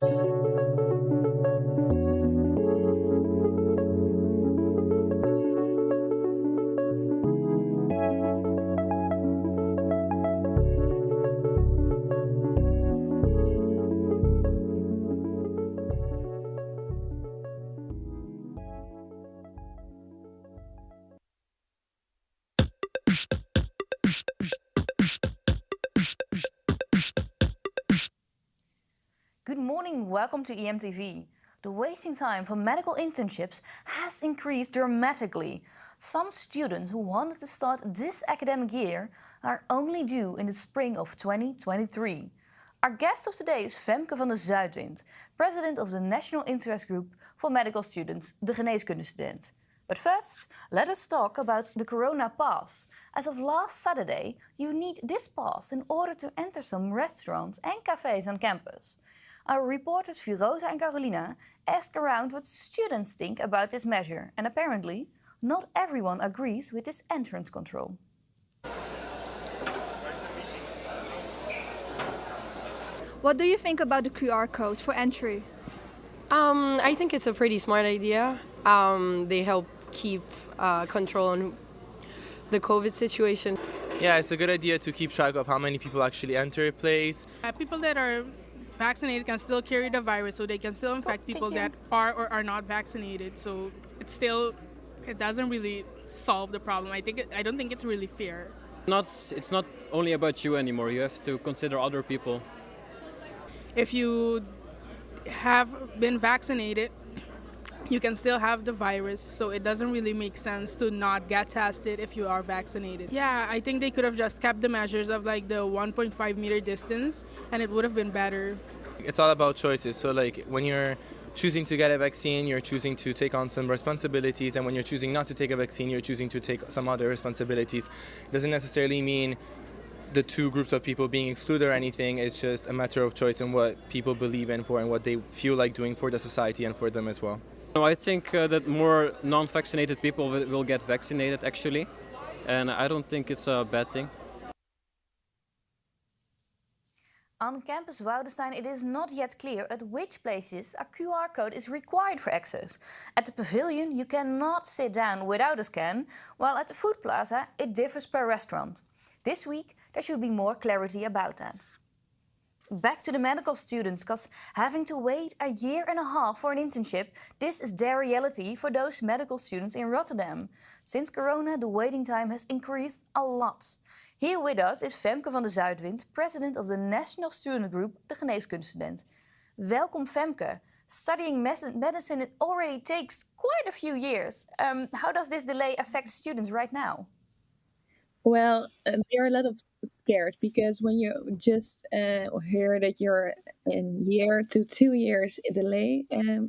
Good morning, welcome to EMTV. The waiting time for medical internships has increased dramatically. Some students who wanted to start this academic year are only due in the spring of 2023. Our guest of today is Femke van de Zuidwind, president of the National Interest Group for Medical Students, de Geneeskundestudent. But first, let us talk about the Corona Pass. As of last Saturday, you need this pass in order to enter some restaurants and cafes on campus. Our reporters Firoza and Carolina asked around what students think about this measure, and apparently, not everyone agrees with this entrance control. What do you think about the QR code for entry? I think it's a pretty smart idea. They help keep control on the COVID situation. Yeah, it's a good idea to keep track of how many people actually enter a place. People that are vaccinated can still carry the virus, so they can still infect people that are or are not vaccinated. So it doesn't really solve the problem. I don't think it's really fair. It's not only about you anymore. You have to consider other people. If you have been vaccinated, you can still have the virus, so it doesn't really make sense to not get tested if you are vaccinated. Yeah, I think they could have just kept the measures of like the 1.5 meter distance, and it would have been better. It's all about choices. So like when you're choosing to get a vaccine, you're choosing to take on some responsibilities, and when you're choosing not to take a vaccine, you're choosing to take some other responsibilities. It doesn't necessarily mean the two groups of people being excluded or anything. It's just a matter of choice and what people believe in for and what they feel like doing for the society and for them as well. I think that more non-vaccinated people will get vaccinated actually, and I don't think it's a bad thing. On campus Woudestein, it is not yet clear at which places a QR code is required for access. At the pavilion, you cannot sit down without a scan, while at the food plaza, it differs per restaurant. This week, there should be more clarity about that. Back to the medical students, because having to wait a year and a half for an internship, this is their reality for those medical students in Rotterdam. Since Corona, the waiting time has increased a lot. Here with us is Femke van de Zuidwind, president of the National Student Group, de Geneeskundestudent. Welcome, Femke. Studying medicine, it already takes quite a few years. How does this delay affect students right now? Well, there are a lot of scared because when you just hear that you're in year to 2 years delay,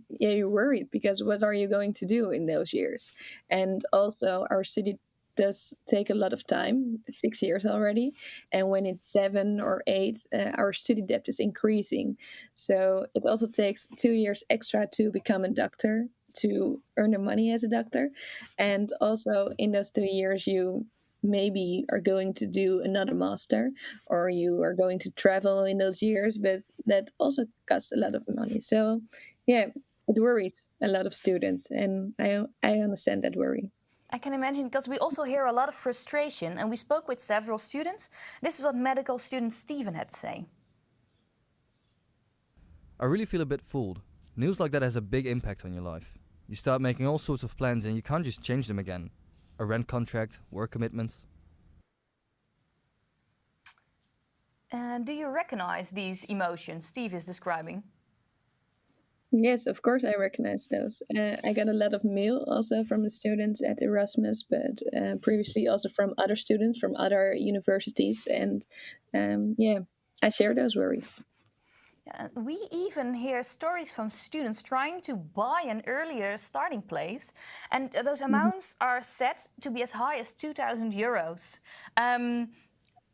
you're worried because what are you going to do in those years? And also our study does take a lot of time, 6 years already. And when it's 7 or 8, our study debt is increasing. So it also takes 2 years extra to become a doctor, to earn the money as a doctor. And also in those 2 years, you maybe are going to do another master, or you are going to travel in those years, but that also costs a lot of money. So yeah, it worries a lot of students, and I understand that worry. I can imagine, because we also hear a lot of frustration, and we spoke with several students. This is what medical student Steven had to say. I really feel a bit fooled. News like that has a big impact on your life. You start making all sorts of plans and you can't just change them again. A rent contract, work commitments. Do you recognize these emotions Steve is describing? Yes, of course I recognize those. I got a lot of mail also from the students at Erasmus, but previously also from other students from other universities. And I share those worries. We even hear stories from students trying to buy an earlier starting place, and those amounts are set to be as high as 2,000 euros.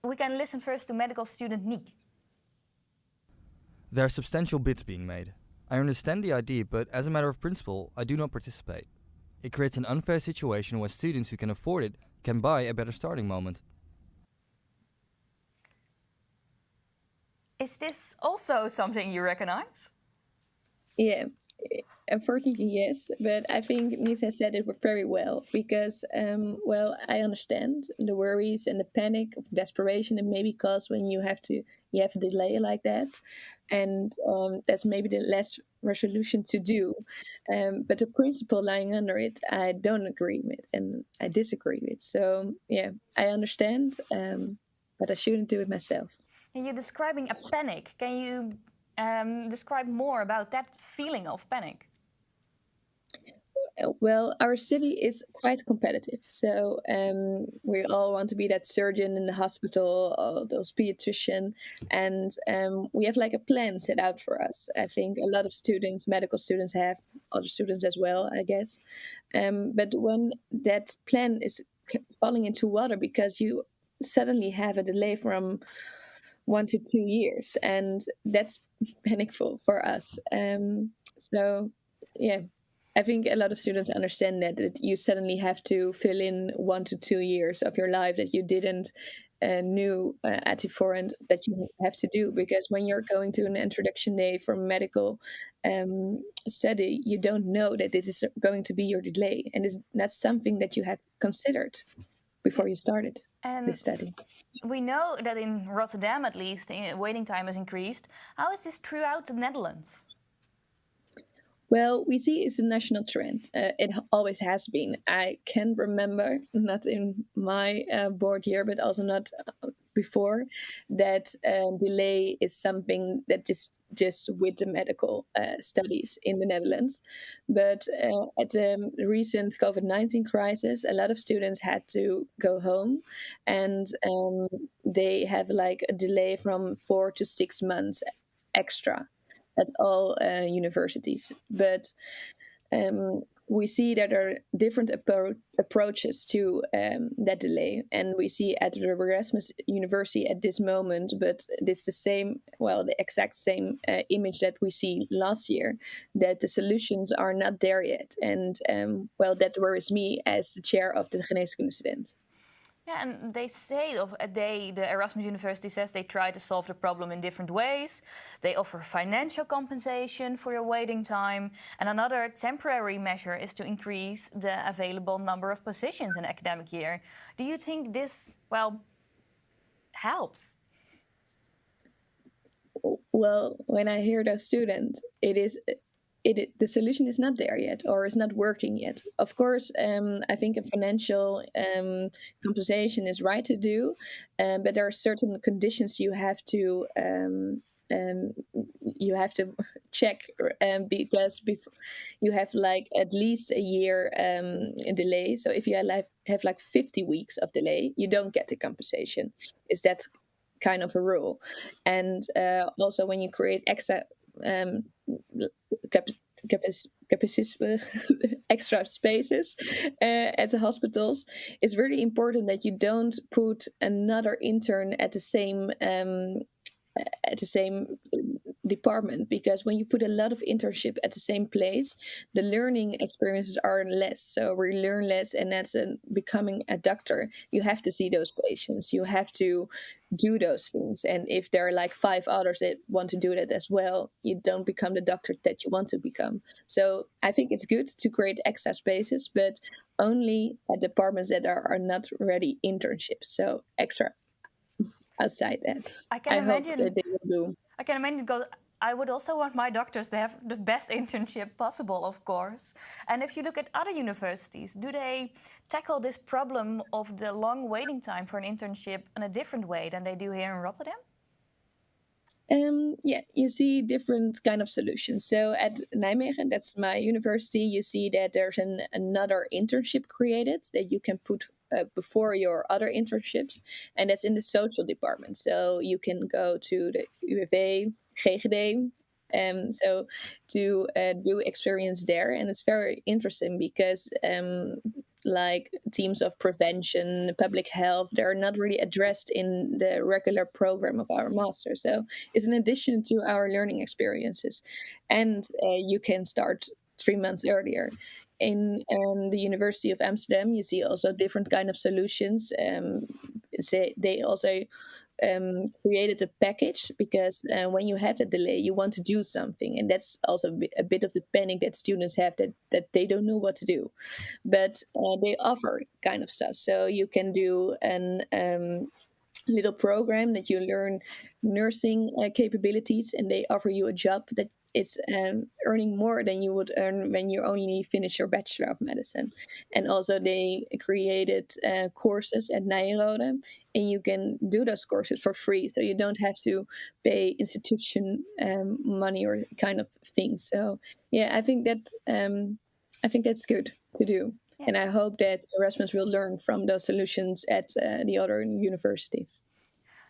We can listen first to medical student Nick. There are substantial bids being made. I understand the idea, but as a matter of principle, I do not participate. It creates an unfair situation where students who can afford it can buy a better starting moment. Is this also something you recognize? Yeah, unfortunately, yes. But I think Nisa said it very well because, well, I understand the worries and the panic of desperation it maybe cause when you have a delay like that, and that's maybe the less resolution to do. But the principle lying under it, I don't agree with, and I disagree with. So yeah, I understand, but I shouldn't do it myself. And you're describing a panic. Can you describe more about that feeling of panic? Well, our city is quite competitive. So we all want to be that surgeon in the hospital or those pediatrician. And we have like a plan set out for us. I think a lot of students, medical students have, other students as well, I guess. But when that plan is falling into water because you suddenly have a delay from 1 to 2 years, and that's panicful for us. So, yeah, I think a lot of students understand that you suddenly have to fill in 1 to 2 years of your life that you didn't knew at before and that you have to do, because when you're going to an introduction day for medical study, you don't know that this is going to be your delay, and that's something that you have considered before you started And this study. we know that in Rotterdam, at least, waiting time has increased. How is this throughout the Netherlands? Well, we see it's a national trend. It always has been. I can remember, not in my board year, but also not before, that delay is something that just with the medical studies in the Netherlands. But at the recent COVID-19 crisis, a lot of students had to go home, and they have like a delay from 4 to 6 months extra at all universities. But we see that there are different approaches to that delay. And we see at the Erasmus University at this moment, but it's the same, well, the exact same image that we see last year, that the solutions are not there yet. And well, that worries me as the chair of the Geneeskunde student. Yeah, and they say the Erasmus University says they try to solve the problem in different ways. They offer financial compensation for your waiting time, and another temporary measure is to increase the available number of positions in the academic year. Do you think this, well, helps? Well, when I hear those students, the solution is not there yet, or is not working yet. Of course, I think a financial compensation is right to do, but there are certain conditions you have to check, because you have like at least a year delay. So if you have like 50 weeks of delay, you don't get the compensation. Is that kind of a rule? And also when you create extra extra spaces at the hospitals, it's really important that you don't put another intern at the same department, because when you put a lot of internship at the same place, the learning experiences are less. So we learn less, and that's becoming a doctor. You have to see those patients. You have to do those things. And if there are like 5 others that want to do that as well, you don't become the doctor that you want to become. So I think it's good to create extra spaces, but only at departments that are not ready internships. So extra outside that. I can imagine hope that they will do. I can imagine it goes. I would also want my doctors to have the best internship possible, of course. And if you look at other universities, do they tackle this problem of the long waiting time for an internship in a different way than they do here in Rotterdam? Yeah, you see different kind of solutions. So at Nijmegen, that's my university, you see that there's another internship created that you can put before your other internships, and that's in the social department. So you can go to the UWV, GGD, so to do experience there. And it's very interesting because like teams of prevention, public health, they're not really addressed in the regular program of our master. So it's an addition to our learning experiences. And you can start 3 months earlier. In the University of Amsterdam, you see also different kind of solutions. They also created a package because when you have that delay, you want to do something, and that's also a bit of the panic that students have, that they don't know what to do. But they offer kind of stuff, so you can do an little program that you learn nursing capabilities, and they offer you a job that is earning more than you would earn when you only finish your Bachelor of Medicine. And also they created courses at Nijrode, and you can do those courses for free, so you don't have to pay institution money or kind of thing. So yeah, I think that's good to do. Yes. And I hope that Erasmus will learn from those solutions at the other universities.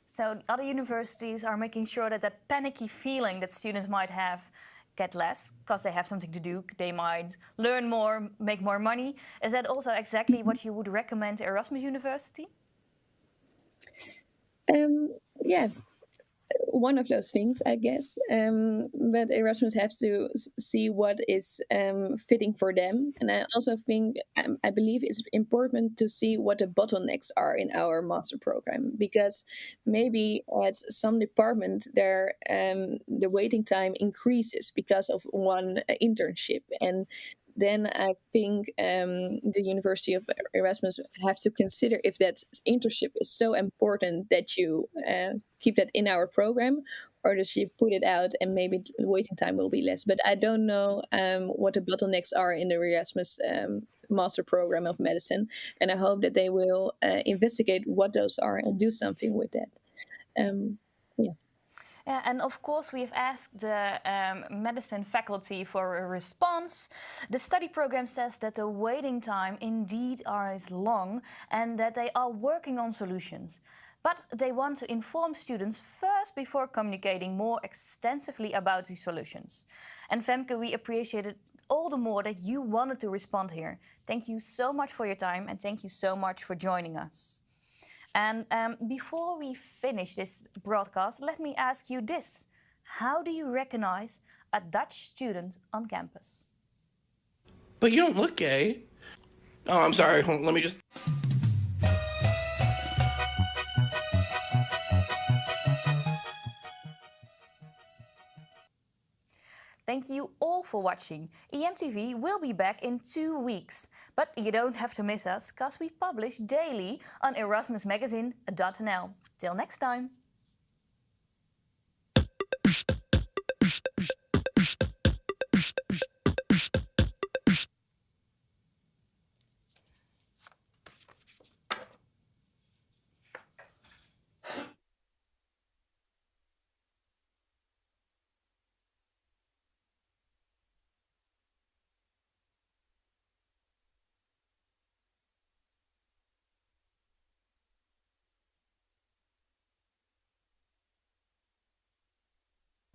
So other universities are making sure that that panicky feeling that students might have get less because they have something to do. They might learn more, make more money. Is that also exactly what you would recommend to Erasmus University? Yeah, one of those things, I guess. But Erasmus have to see what is fitting for them. And I also think, I believe it's important to see what the bottlenecks are in our master program, because maybe at some department there the waiting time increases because of one internship. And then I think the University of Erasmus have to consider if that internship is so important that you keep that in our program, or does you put it out and maybe the waiting time will be less. But I don't know what the bottlenecks are in the Erasmus master program of medicine, and I hope that they will investigate what those are and do something with that. And of course, we have asked the medicine faculty for a response. The study program says that the waiting time indeed is long and that they are working on solutions. But they want to inform students first before communicating more extensively about these solutions. And Femke, we appreciate it all the more that you wanted to respond here. Thank you so much for your time, and thank you so much for joining us. And before we finish this broadcast, let me ask you this. How do you recognize a Dutch student on campus? But you don't look gay. Oh, I'm sorry. Hold on, let me just... Thank you all for watching. EMTV will be back in 2 weeks. But you don't have to miss us, because we publish daily on Erasmus Magazine.nl. Till next time.